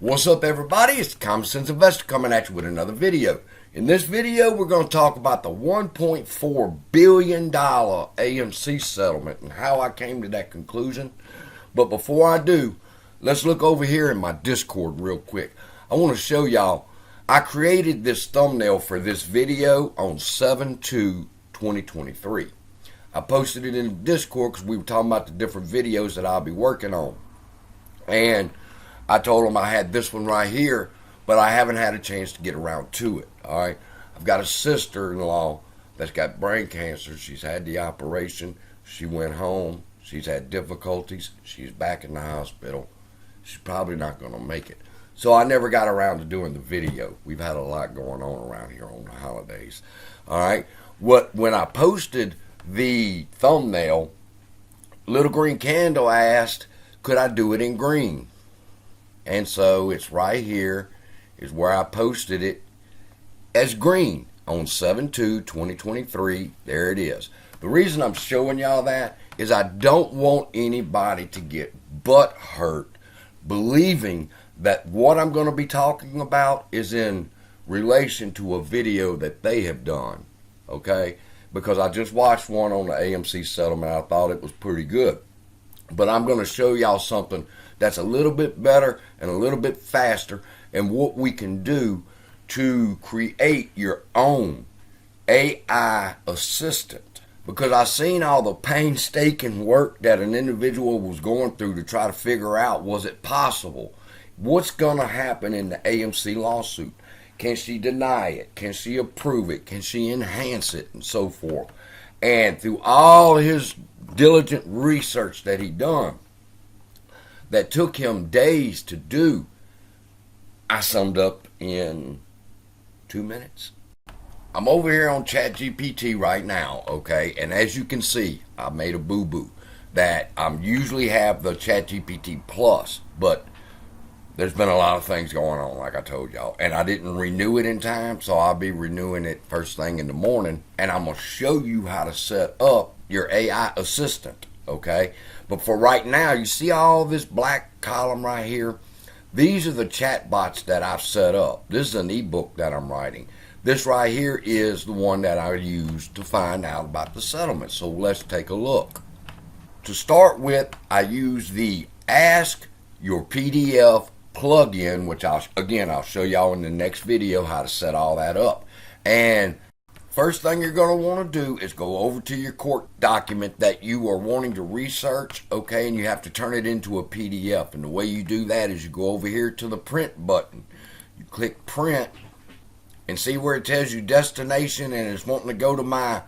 What's up, everybody? It's the Common Sense Investor coming at you with another video. In this video, we're going to talk about the $1.4 billion AMC settlement and how I came to that conclusion. But before I do, let's look over here in my Discord real quick. I want to show y'all, I created this thumbnail for this video on 7/2/2023. I posted it in Discord because we were talking about the different videos that I'll be working on. And I told them I had this one right here, but I haven't had a chance to get around to it. All right, I've got a sister-in-law that's got brain cancer. She's had the operation. She went home. She's had difficulties. She's back in the hospital. She's probably not going to make it. So I never got around to doing the video. We've had a lot going on around here on the holidays. All right, when I posted the thumbnail, Little Green Candle asked, could I do it in green? And so it's right here is where I posted it as green on 7/2/2023. There it is. The reason I'm showing y'all that is I don't want anybody to get butt hurt believing that what I'm going to be talking about is in relation to a video that they have done. Okay? Because I just watched one on the AMC settlement. I thought it was pretty good. But I'm going to show y'all something that's a little bit better and a little bit faster, and what we can do to create your own AI assistant. Because I seen all the painstaking work that an individual was going through to try to figure out, was it possible? What's going to happen in the AMC lawsuit? Can she deny it? Can she approve it? Can she enhance it? And so forth. And through all his diligent research that he done, that took him days to do, I summed up in 2 minutes. I'm over here on ChatGPT right now, okay? And as you can see, I made a boo-boo that I usually have the ChatGPT Plus, but there's been a lot of things going on, like I told y'all. And I didn't renew it in time, so I'll be renewing it first thing in the morning. And I'm going to show you how to set up your AI assistant, okay? But for right now, you see all this black column right here? These are the chat bots that I've set up. This is an ebook that I'm writing. This right here is the one that I used to find out about the settlement. So let's take a look. To start with, I use the Ask Your PDF plugin, which I'll show y'all in the next video how to set all that up. And first thing you're going to want to do is go over to your court document that you are wanting to research, okay, and you have to turn it into a PDF. And the way you do that is you go over here to the print button. You click print and see where it tells you destination and it's wanting to go to my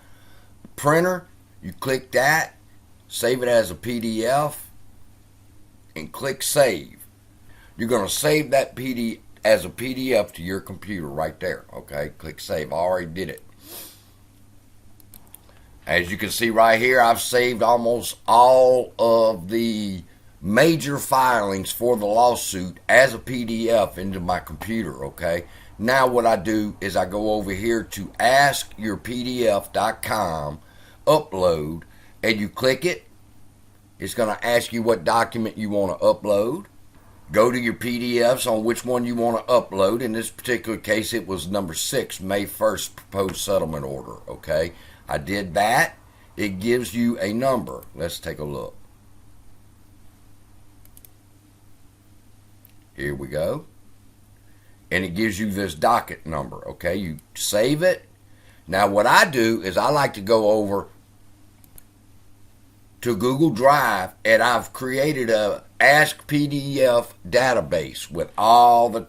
printer. You click that, save it as a PDF, and click save. You're going to save that PDF as a PDF to your computer right there, okay? Click save. I already did it. As you can see right here, I've saved almost all of the major filings for the lawsuit as a PDF into my computer, okay? Now what I do is I go over here to askyourpdf.com, upload, and you click it. It's going to ask you what document you want to upload. Go to your PDFs on which one you want to upload. In this particular case, it was number 6, May 1st, proposed settlement order, okay? I did that. It gives you a number. Let's take a look. Here we go. And it gives you this docket number, okay? You save it. Now what I do is I like to go over to Google Drive, and I've created a Ask PDF database with all the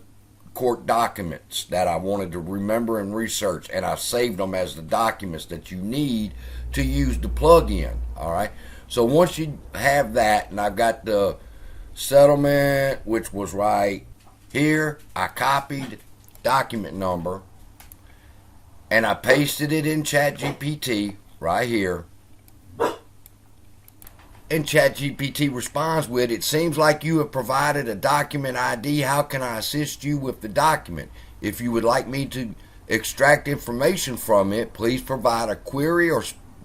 court documents that I wanted to remember and research, and I saved them as the documents that you need to use the plugin. All right, so once you have that, and I've got the settlement, which was right here, I copied document number and I pasted it in ChatGPT right here. And ChatGPT responds with, it seems like you have provided a document ID. How can I assist you with the document? If you would like me to extract information from it, please provide a query or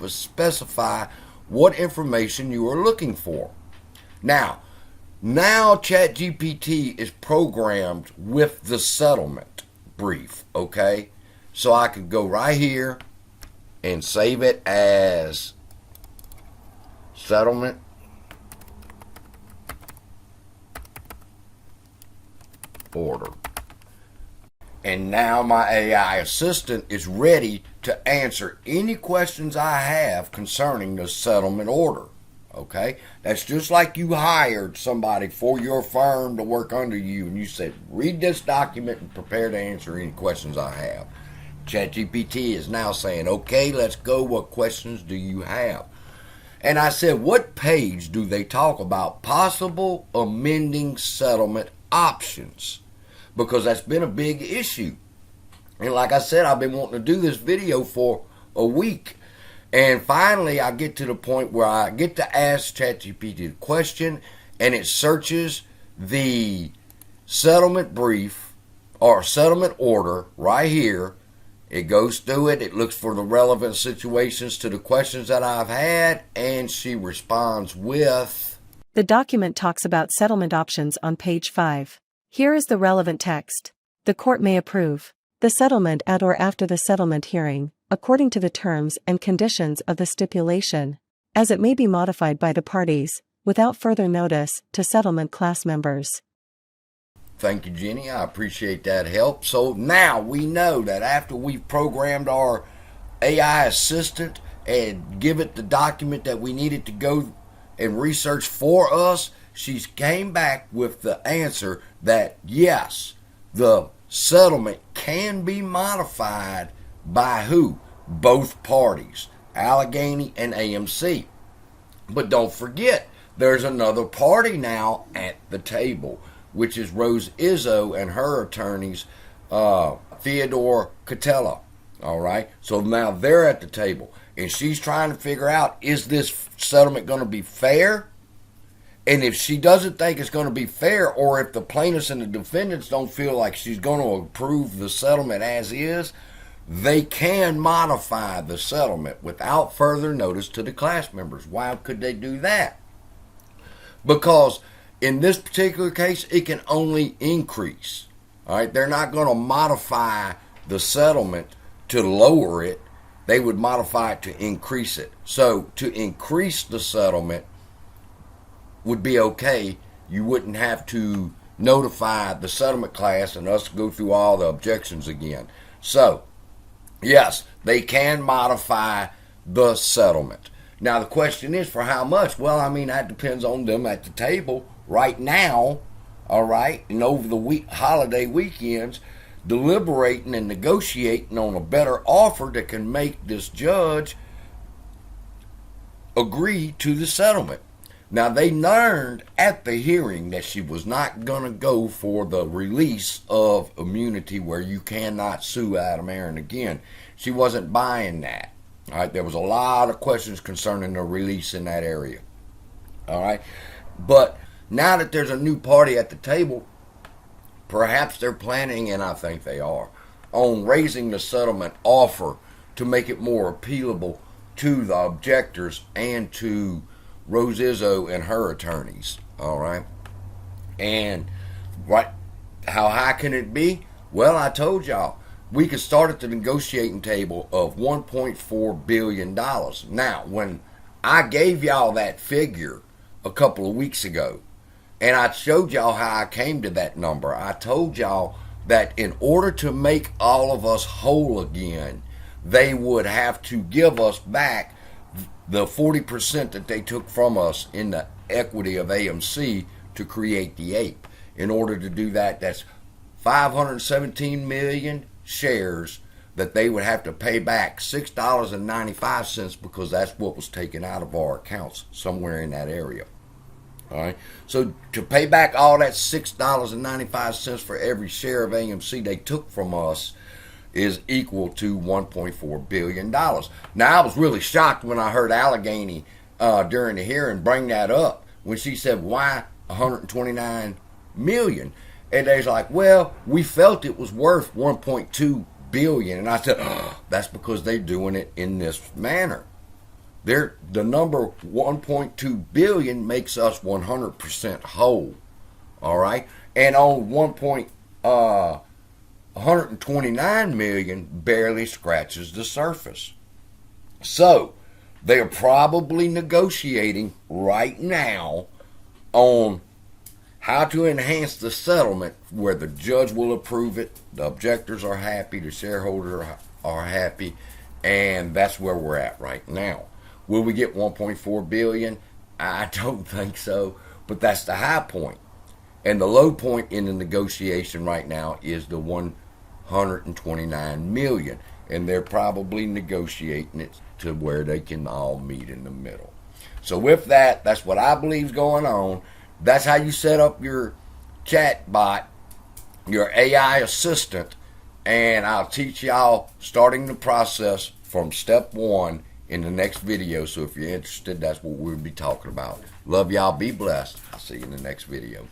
specify what information you are looking for. Now, Now ChatGPT is programmed with the settlement brief, okay? So I could go right here and save it as settlement order. And now my AI assistant is ready to answer any questions I have concerning the settlement order. Okay? That's just like you hired somebody for your firm to work under you and you said, read this document and prepare to answer any questions I have. ChatGPT is now saying, okay, let's go. What questions do you have? And I said, what page do they talk about possible amending settlement options? Because that's been a big issue. And like I said, I've been wanting to do this video for a week. And finally, I get to the point where I get to ask ChatGPT the question, and it searches the settlement brief or settlement order right here. It goes through it. It looks for the relevant situations to the questions that I've had, and she responds with, the document talks about settlement options on page 5. Here is the relevant text. The court may approve the settlement at or after the settlement hearing, according to the terms and conditions of the stipulation, as it may be modified by the parties, without further notice, to settlement class members. Thank you, Jenny. I appreciate that help. So now we know that after we've programmed our AI assistant and give it the document that we needed to go and research for us, she's came back with the answer that yes, the settlement can be modified by who? Both parties, Allegheny and AMC. But don't forget, there's another party now at the table, which is Rose Izzo and her attorneys, Theodore Catella. All right, so now they're at the table, and she's trying to figure out, is this settlement going to be fair? And if she doesn't think it's going to be fair, or if the plaintiffs and the defendants don't feel like she's going to approve the settlement as is, they can modify the settlement without further notice to the class members. Why could they do that? Because in this particular case, it can only increase. All right, they're not going to modify the settlement to lower it. They would modify it to increase it. So to increase the settlement would be okay. You wouldn't have to notify the settlement class and us go through all the objections again. So, yes, they can modify the settlement. Now, the question is for how much? Well, I mean, that depends on them at the table right now, all right, and over the holiday weekends, deliberating and negotiating on a better offer that can make this judge agree to the settlement. Now, they learned at the hearing that she was not going to go for the release of immunity where you cannot sue Adam Aaron again. She wasn't buying that. All right, there was a lot of questions concerning the release in that area. All right, but now that there's a new party at the table, perhaps they're planning, and I think they are, on raising the settlement offer to make it more appealable to the objectors and to Rose Izzo and her attorneys. All right, and right, how high can it be? Well, I told y'all we could start at the negotiating table of $1.4 billion. Now, when I gave y'all that figure a couple of weeks ago, and I showed y'all how I came to that number, I told y'all that in order to make all of us whole again, they would have to give us back the 40% that they took from us in the equity of AMC to create the ape. In order to do that, that's 517 million shares that they would have to pay back $6.95 because that's what was taken out of our accounts somewhere in that area. All right. So to pay back all that $6.95 for every share of AMC they took from us is equal to $1.4 billion. Now, I was really shocked when I heard Allegheny during the hearing bring that up when she said, why 129 million? And they's like, well, we felt it was worth 1.2 billion. And I said, oh, that's because they're doing it in this manner. The number 1.2 billion makes us 100% whole. All right, and on 129 million barely scratches the surface. So they are probably negotiating right now on how to enhance the settlement where the judge will approve it, the objectors are happy, the shareholders are happy, and that's where we're at right now. Will we get 1.4 billion? I don't think so, but that's the high point. And the low point in the negotiation right now is the 129 million, and they're probably negotiating it to where they can all meet in the middle. So with that, that's what I believe is going on. That's how you set up your chat bot, your AI assistant, and I'll teach y'all starting the process from step 1 in the next video. So if you're interested, that's what we'll be talking about. Love y'all. Be blessed. I'll see you in the next video.